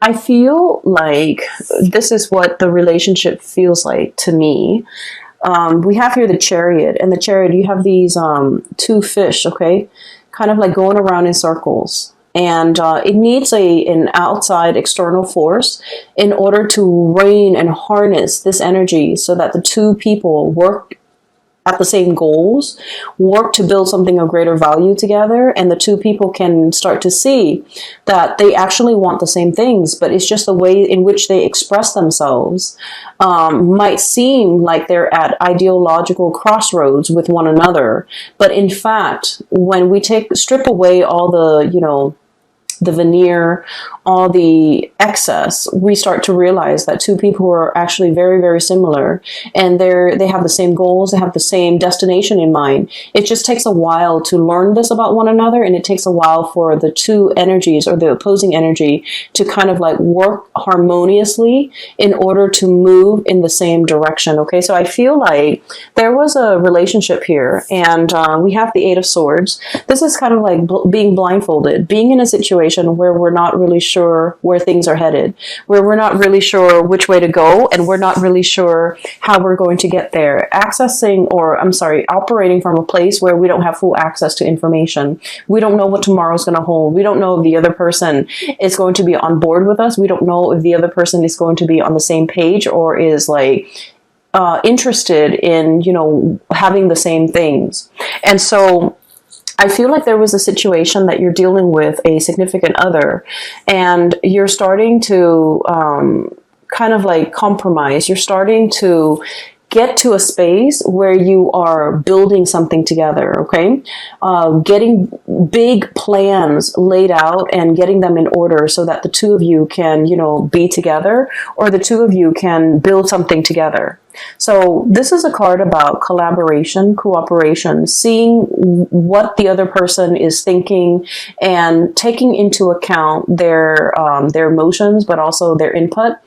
I feel like this is what the relationship feels like to me. We have here the chariot, and the chariot, you have these two fish, okay, kind of like going around in circles. And it needs an outside external force in order to rein and harness this energy so that the two people work at the same goals, work to build something of greater value together, and the two people can start to see that they actually want the same things, but it's just the way in which they express themselves might seem like they're at ideological crossroads with one another. But in fact, when we strip away all the veneer, all the excess, we start to realize that two people who are actually very, very similar, and they have the same goals, they have the same destination in mind. It just takes a while to learn this about one another, and it takes a while for the two energies or the opposing energy to kind of like work harmoniously in order to move in the same direction. Okay, so I feel like there was a relationship here, and we have the Eight of Swords. This is kind of like being blindfolded, being in a situation where we're not really sure where things are headed, where we're not really sure which way to go, and we're not really sure how we're going to get there. Operating from a place where we don't have full access to information. We don't know what tomorrow's going to hold. We don't know if the other person is going to be on board with us. We don't know if the other person is going to be on the same page or is like interested in, having the same things. And so I feel like there was a situation that you're dealing with a significant other, and you're starting to kind of like compromise. You're starting to get to a space where you are building something together, okay? Getting big plans laid out and getting them in order so that the two of you can, be together, or the two of you can build something together. So this is a card about collaboration, cooperation, seeing what the other person is thinking and taking into account their emotions, but also their input,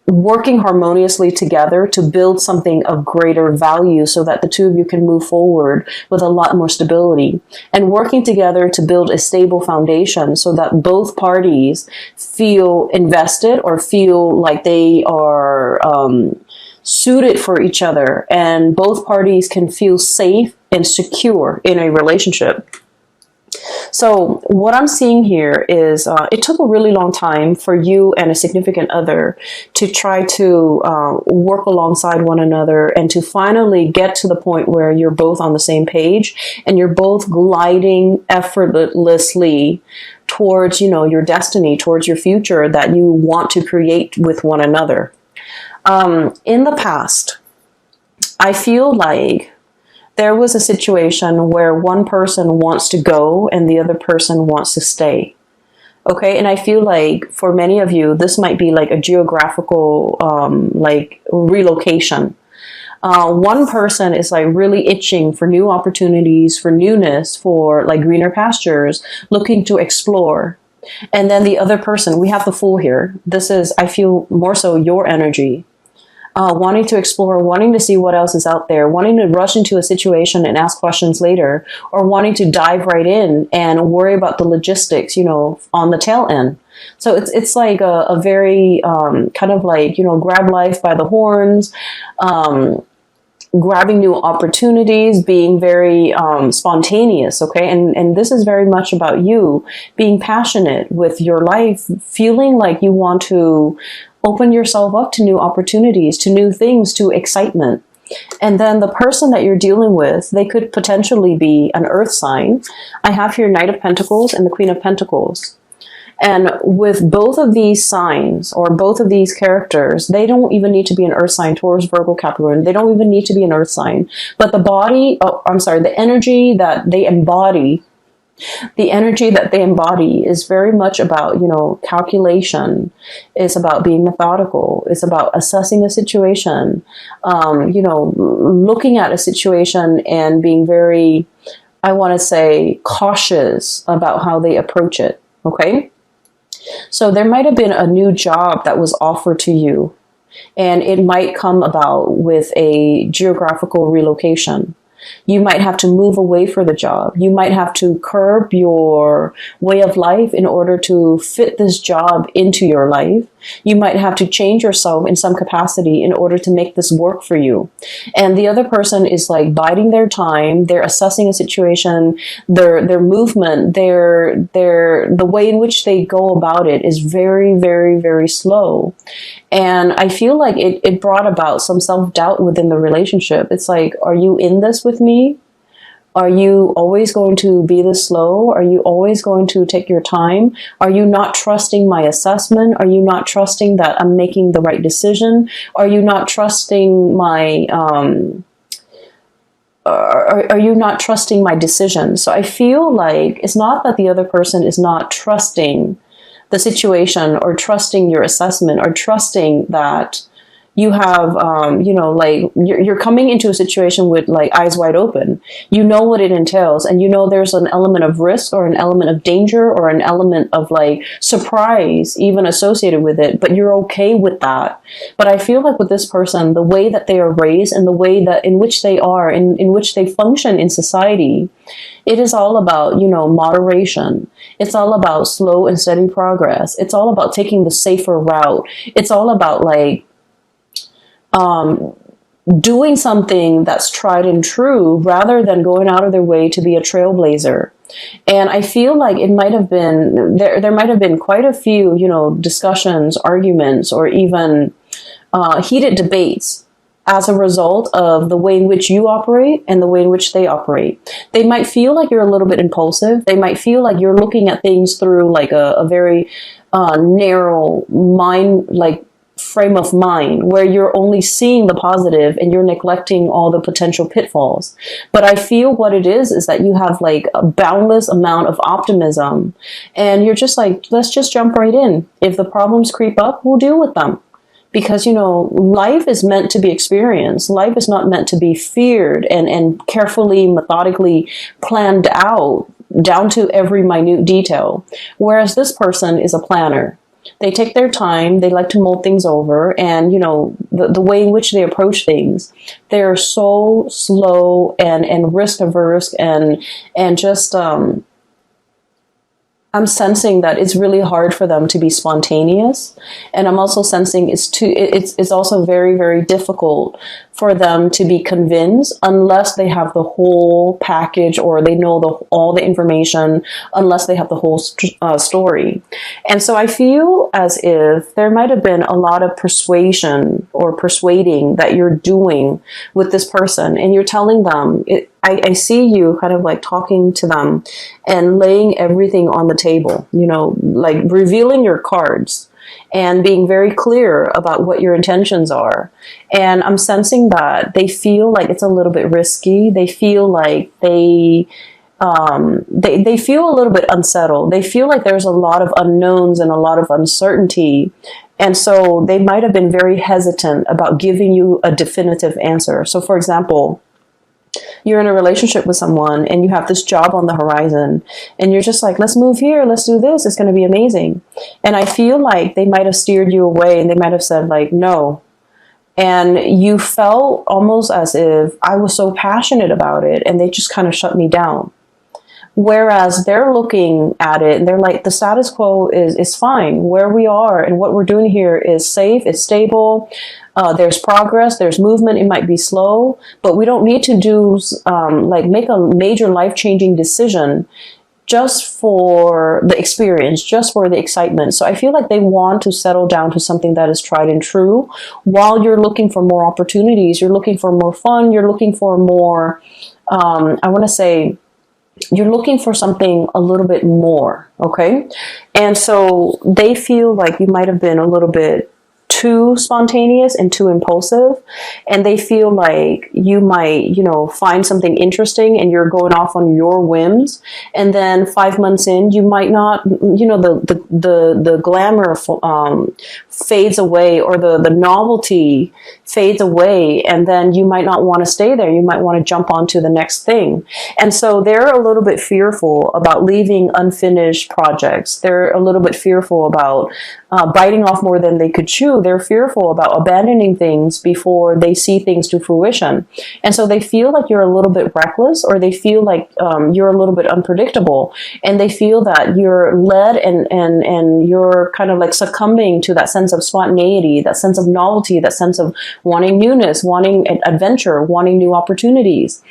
working harmoniously together to build something of greater value so that the two of you can move forward with a lot more stability, and working together to build a stable foundation so that both parties feel invested or feel like they are suited for each other, and both parties can feel safe and secure in a relationship. So what I'm seeing here is it took a really long time for you and a significant other to try to work alongside one another and to finally get to the point where you're both on the same page and you're both gliding effortlessly towards, your destiny, towards your future that you want to create with one another. In the past, I feel like there was a situation where one person wants to go and the other person wants to stay. Okay, and I feel like for many of you, this might be like a geographical relocation. One person is like really itching for new opportunities, for newness, for like greener pastures, looking to explore. And then the other person, we have the Fool here. This is, I feel, more so your energy. Wanting to explore, wanting to see what else is out there, wanting to rush into a situation and ask questions later, or wanting to dive right in and worry about the logistics, on the tail end. So it's like a very kind of like, grab life by the horns, grabbing new opportunities, being very spontaneous, okay? And this is very much about you being passionate with your life, feeling like you want to open yourself up to new opportunities, to new things, to excitement. And then the person that you're dealing with, they could potentially be an earth sign. I have here Knight of Pentacles and the Queen of Pentacles. And with both of these signs or both of these characters, they don't even need to be an earth sign, Taurus, Virgo, Capricorn. They don't even need to be an earth sign. But the energy that they embody, is very much about, calculation. It's about being methodical. It's about assessing a situation, looking at a situation and being very, I want to say, cautious about how they approach it. Okay. So there might have been a new job that was offered to you, and it might come about with a geographical relocation. You might have to move away for the job. You might have to curb your way of life in order to fit this job into your life. You might have to change yourself in some capacity in order to make this work for you. And the other person is like biding their time. They're assessing a situation, their movement, the way in which they go about it is very, very, very slow. And I feel like it brought about some self-doubt within the relationship. It's like, are you in this with me? Are you always going to be this slow? Are you always going to take your time? Are you not trusting my assessment? Are you not trusting that I'm making the right decision? Are you not trusting my are you not trusting my decision? So I feel like it's not that the other person is not trusting the situation or trusting your assessment or trusting that you have, like you're coming into a situation with like eyes wide open. You know what it entails, and you know there's an element of risk or an element of danger or an element of like surprise even associated with it, but you're okay with that. But I feel like with this person, the way that they are raised and the way that in which they are, in which they function in society, it is all about, moderation. It's all about slow and steady progress. It's all about taking the safer route. It's all about like, doing something that's tried and true rather than going out of their way to be a trailblazer. And I feel like it might have been, there might have been quite a few, discussions, arguments, or even heated debates as a result of the way in which you operate and the way in which they operate. They might feel like you're a little bit impulsive. They might feel like you're looking at things through like a very narrow mind, like frame of mind, where you're only seeing the positive and you're neglecting all the potential pitfalls. But I feel what it is that you have like a boundless amount of optimism, and you're just like, let's just jump right in. If the problems creep up, we'll deal with them. Because, life is meant to be experienced. Life is not meant to be feared and carefully, methodically planned out down to every minute detail. Whereas this person is a planner. They take their time, they like to mull things over, and, the way in which they approach things, they're so slow and risk averse and just, I'm sensing that it's really hard for them to be spontaneous. And I'm also sensing it's also very, very difficult for them to be convinced unless they have the whole package or they know all the information, unless they have the whole story. And so I feel as if there might have been a lot of persuasion or persuading that you're doing with this person, and you're telling them, I see you kind of like talking to them and laying everything on the table, like revealing your cards and being very clear about what your intentions are. And I'm sensing that they feel like it's a little bit risky. They feel like they feel a little bit unsettled. They feel like there's a lot of unknowns and a lot of uncertainty. And so they might have been very hesitant about giving you a definitive answer. So for example, you're in a relationship with someone and you have this job on the horizon and you're just like, let's move here, let's do this, it's going to be amazing. And I feel like they might have steered you away and they might have said like, no. And you felt almost as if I was so passionate about it and they just kind of shut me down. Whereas they're looking at it and they're like, the status quo is fine. Where we are and what we're doing here is safe, it's stable. There's progress, there's movement. It might be slow, but we don't need to do make a major life-changing decision just for the experience, just for the excitement. So I feel like they want to settle down to something that is tried and true while you're looking for more opportunities. You're looking for more fun. You're looking for more, you're looking for something a little bit more. Okay. And so they feel like you might have been a little bit too spontaneous and too impulsive, and they feel like you might, find something interesting and you're going off on your whims, and then 5 months in, you might not, the glamour fades away, or the novelty fades away, and then you might not want to stay there. You might want to jump on to the next thing. And so they're a little bit fearful about leaving unfinished projects. They're a little bit fearful about biting off more than they could chew. they're fearful about abandoning things before they see things to fruition. And so they feel like you're a little bit reckless, or they feel like you're a little bit unpredictable, and they feel that you're led and you're kind of like succumbing to that sense of spontaneity, that sense of novelty, that sense of wanting newness, wanting adventure, wanting new opportunities.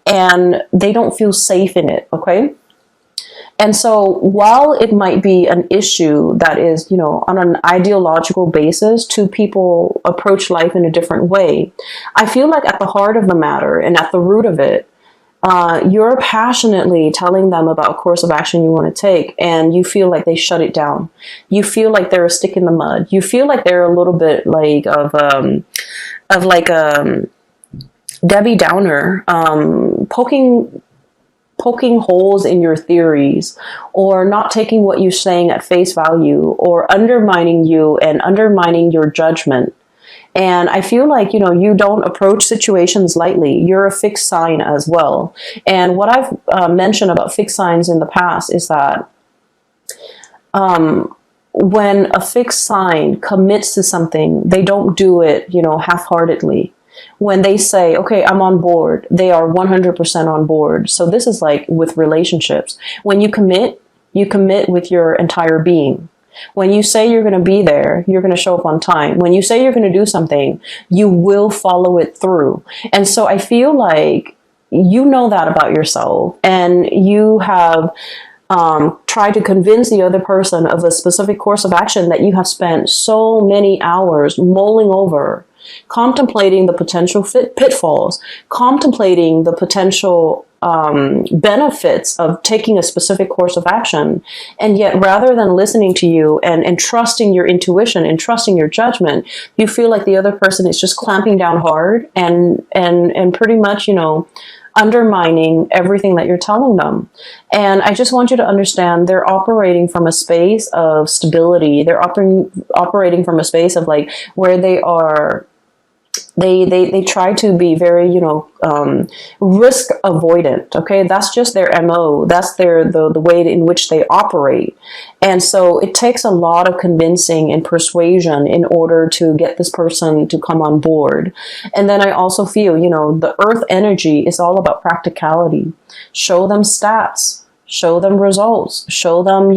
And they don't feel safe in it, okay? And so while it might be an issue that is, on an ideological basis, two people approach life in a different way, I feel like at the heart of the matter and at the root of it, you're passionately telling them about a course of action you want to take, and you feel like they shut it down. You feel like they're a stick in the mud. You feel like they're a little bit like of Debbie Downer, poking holes in your theories, or not taking what you're saying at face value, or undermining you and undermining your judgment. And I feel like, you don't approach situations lightly. You're a fixed sign as well. And what I've mentioned about fixed signs in the past is that when a fixed sign commits to something, they don't do it, half-heartedly. When they say, okay, I'm on board, they are 100% on board. So this is like with relationships. When you commit with your entire being. When you say you're going to be there, you're going to show up on time. When you say you're going to do something, you will follow it through. And so I feel like you know that about yourself, and you have tried to convince the other person of a specific course of action that you have spent so many hours mulling over, contemplating the potential pitfalls, contemplating the potential benefits of taking a specific course of action. And yet, rather than listening to you and trusting your intuition and trusting your judgment, you feel like the other person is just clamping down hard and pretty much, undermining everything that you're telling them. And I just want you to understand, they're operating from a space of stability. They're operating from a space of like where they are. They try to be very, risk avoidant. Okay. That's just their MO. That's the way in which they operate. And so it takes a lot of convincing and persuasion in order to get this person to come on board. And then I also feel, the earth energy is all about practicality. Show them stats. Show them results. Show them,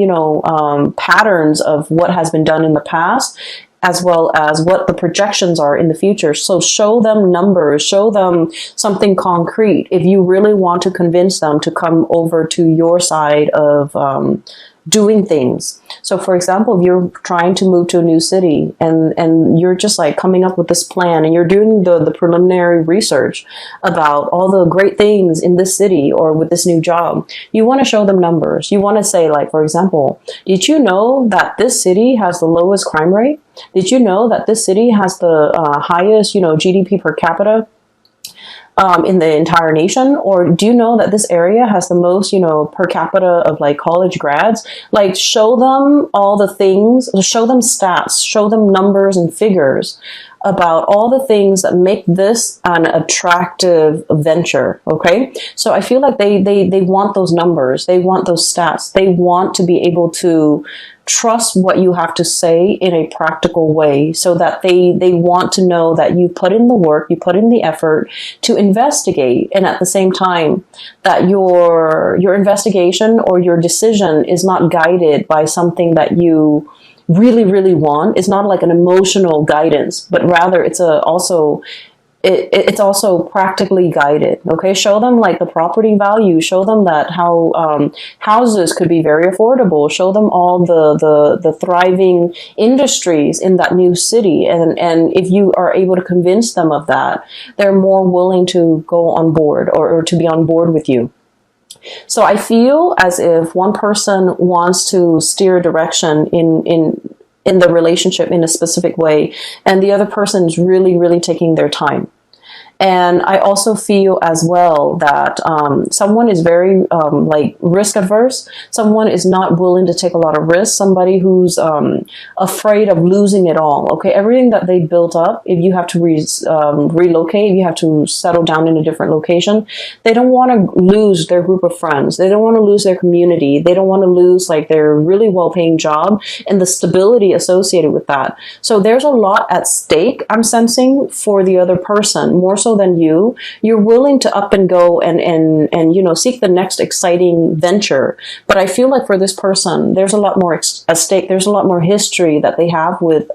patterns of what has been done in the past, as well as what the projections are in the future. So show them numbers, show them something concrete if you really want to convince them to come over to your side of doing things. So for example, if you're trying to move to a new city and you're just like coming up with this plan, and you're doing the preliminary research about all the great things in this city or with this new job, you want to show them numbers. You want to say, like, for example, did you know that this city has the lowest crime rate? Did you know that this city has the highest, GDP per capita in the entire nation? Or do you know that this area has the most, per capita of like college grads? Like, show them all the things, show them stats, show them numbers and figures about all the things that make this an attractive venture. Okay. So I feel like they want those numbers. They want those stats. They want to be able to trust what you have to say in a practical way, so that they want to know that you put in the work, you put in the effort to investigate, and at the same time that your investigation or your decision is not guided by something that you really, really want. It's not like an emotional guidance, but rather it's it's also practically guided. Okay, show them like the property value. Show them that how houses could be very affordable. Show them all the thriving industries in that new city, and if you are able to convince them of that, they're more willing to go on board or to be on board with you. So I feel as if one person wants to steer direction in the relationship in a specific way, and the other person is really, really taking their time. And I also feel as well that someone is very like risk averse. Someone is not willing to take a lot of risks. Somebody who's afraid of losing it all. Okay, everything that they built up, if you have to relocate, if you have to settle down in a different location, they don't want to lose their group of friends. They don't want to lose their community. They don't want to lose like their really well-paying job and the stability associated with that. So there's a lot at stake, I'm sensing, for the other person, more so than you. You're willing to up and go and you know, seek the next exciting venture. But I feel like for this person, there's a lot more at stake. There's a lot more history that they have with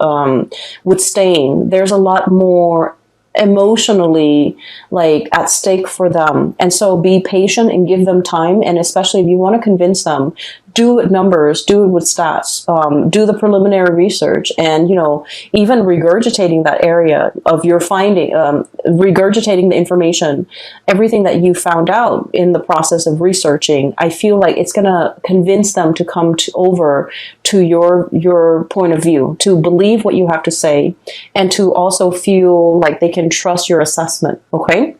staying. There's a lot more emotionally like at stake for them. And so be patient and give them time. And especially if you want to convince them, do it with numbers, do it with stats, do the preliminary research, and, you know, even regurgitating that area of your finding, regurgitating the information, everything that you found out in the process of researching. I feel like it's going to convince them to come over to your point of view, to believe what you have to say, and to also feel like they can trust your assessment. Okay.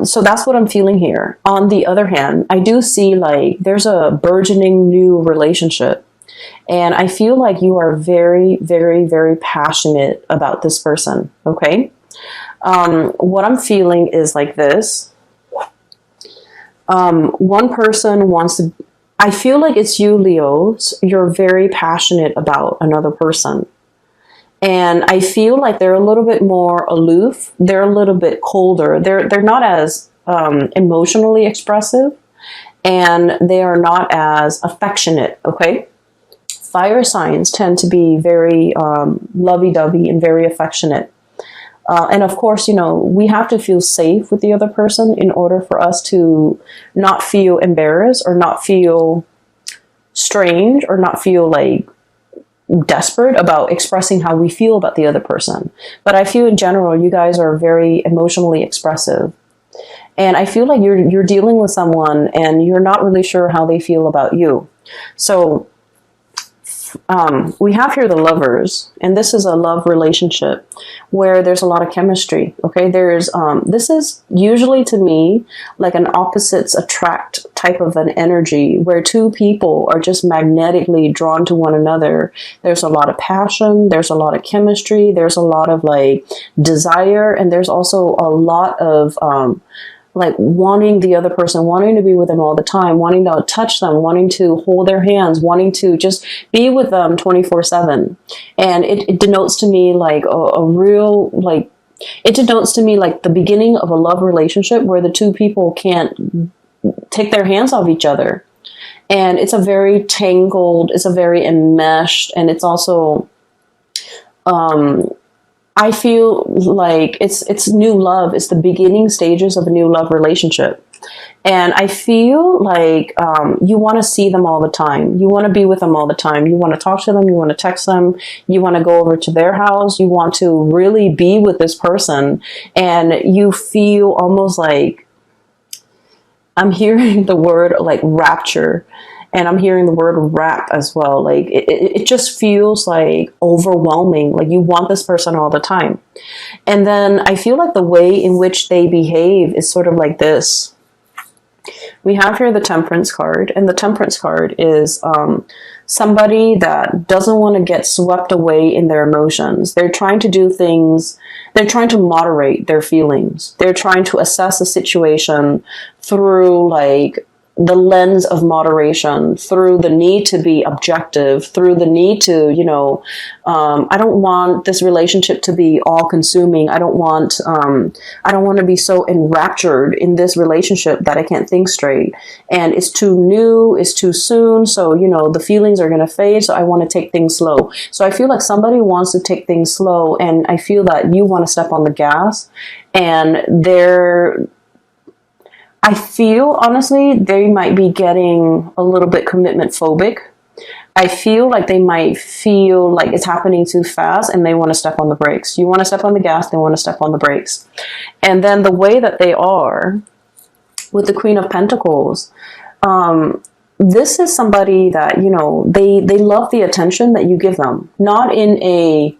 So that's what I'm feeling here. On the other hand, I do see like there's a burgeoning new relationship, and I feel like you are very, very, very passionate about this person. Okay. What I'm feeling is like this. One person wants to, I feel like it's you, Leo. You're very passionate about another person. And I feel like they're a little bit more aloof. They're a little bit colder. They're not as emotionally expressive, and they are not as affectionate. Okay, fire signs tend to be very lovey-dovey and very affectionate. And of course, you know, we have to feel safe with the other person in order for us to not feel embarrassed or not feel strange or not feel like desperate about expressing how we feel about the other person. But I feel in general, you guys are very emotionally expressive. And I feel like you're dealing with someone and you're not really sure how they feel about you. So we have here the Lovers, and this is a love relationship where there's a lot of chemistry. Okay, there's this is usually to me like an opposites attract type of an energy where two people are just magnetically drawn to one another. There's a lot of passion, there's a lot of chemistry, there's a lot of like desire, and there's also a lot of like wanting the other person, wanting to be with them all the time, wanting to touch them, wanting to hold their hands, wanting to just be with them 24/7. And it denotes to me like a real, like, it denotes to me like the beginning of a love relationship where the two people can't take their hands off each other. And it's a very tangled, it's a very enmeshed, and it's also, I feel like it's new love. It's the beginning stages of a new love relationship. And I feel like you want to see them all the time. You want to be with them all the time. You want to talk to them. You want to text them. You want to go over to their house. You want to really be with this person. And you feel almost like, I'm hearing the word like rapture. And I'm hearing the word rap as well. Like it just feels like overwhelming. Like you want this person all the time. And then I feel like the way in which they behave is sort of like this. We have here the Temperance card, and the Temperance card is somebody that doesn't want to get swept away in their emotions. They're trying to do things, they're trying to moderate their feelings. They're trying to assess a situation through like the lens of moderation, through the need to be objective, through the need to, you know, I don't want this relationship to be all consuming. I don't want to be so enraptured in this relationship that I can't think straight. And it's too new, it's too soon. So, you know, the feelings are going to fade. So I want to take things slow. So I feel like somebody wants to take things slow, and I feel that you want to step on the gas, and I feel, honestly, they might be getting a little bit commitment phobic. I feel like they might feel like it's happening too fast and they want to step on the brakes. You want to step on the gas, they want to step on the brakes. And then the way that they are with the Queen of Pentacles, this is somebody that, you know, they love the attention that you give them. Not in a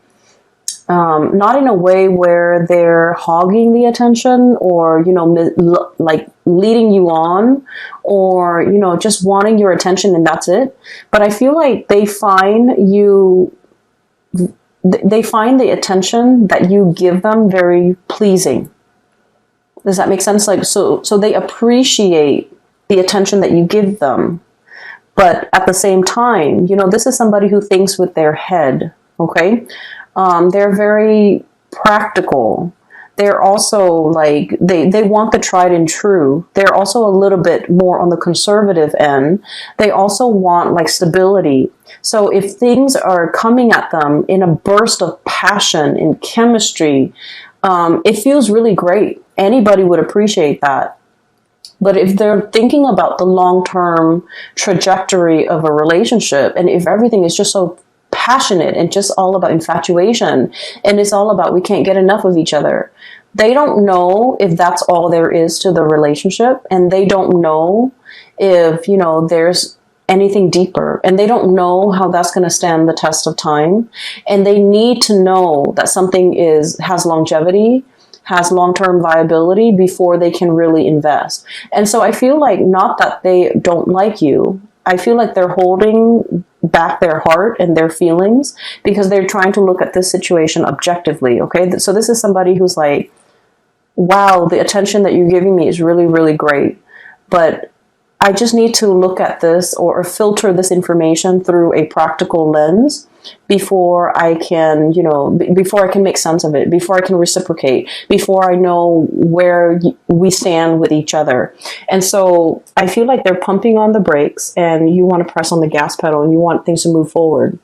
not in a way where they're hogging the attention or, like leading you on or, just wanting your attention and that's it. But I feel like they find the attention that you give them very pleasing. Does that make sense? Like, so they appreciate the attention that you give them. But at the same time, this is somebody who thinks with their head. Okay. They're very practical. They're also like, they want the tried and true. They're also a little bit more on the conservative end. They also want like stability. So if things are coming at them in a burst of passion, in chemistry, it feels really great. Anybody would appreciate that. But if they're thinking about the long-term trajectory of a relationship, and if everything is just so passionate and just all about infatuation, and it's all about we can't get enough of each other, they don't know if that's all there is to the relationship, and they don't know if, there's anything deeper, and they don't know how that's going to stand the test of time, and they need to know that something has longevity, has long-term viability before they can really invest. And so I feel like not that they don't like you. I feel like they're holding back their heart and their feelings because they're trying to look at this situation objectively. Okay. So this is somebody who's like, wow, the attention that you're giving me is really, really great. But I just need to look at this or filter this information through a practical lens before I can, before I can make sense of it, before I can reciprocate, before I know where we stand with each other. And so I feel like they're pumping on the brakes and you want to press on the gas pedal and you want things to move forward.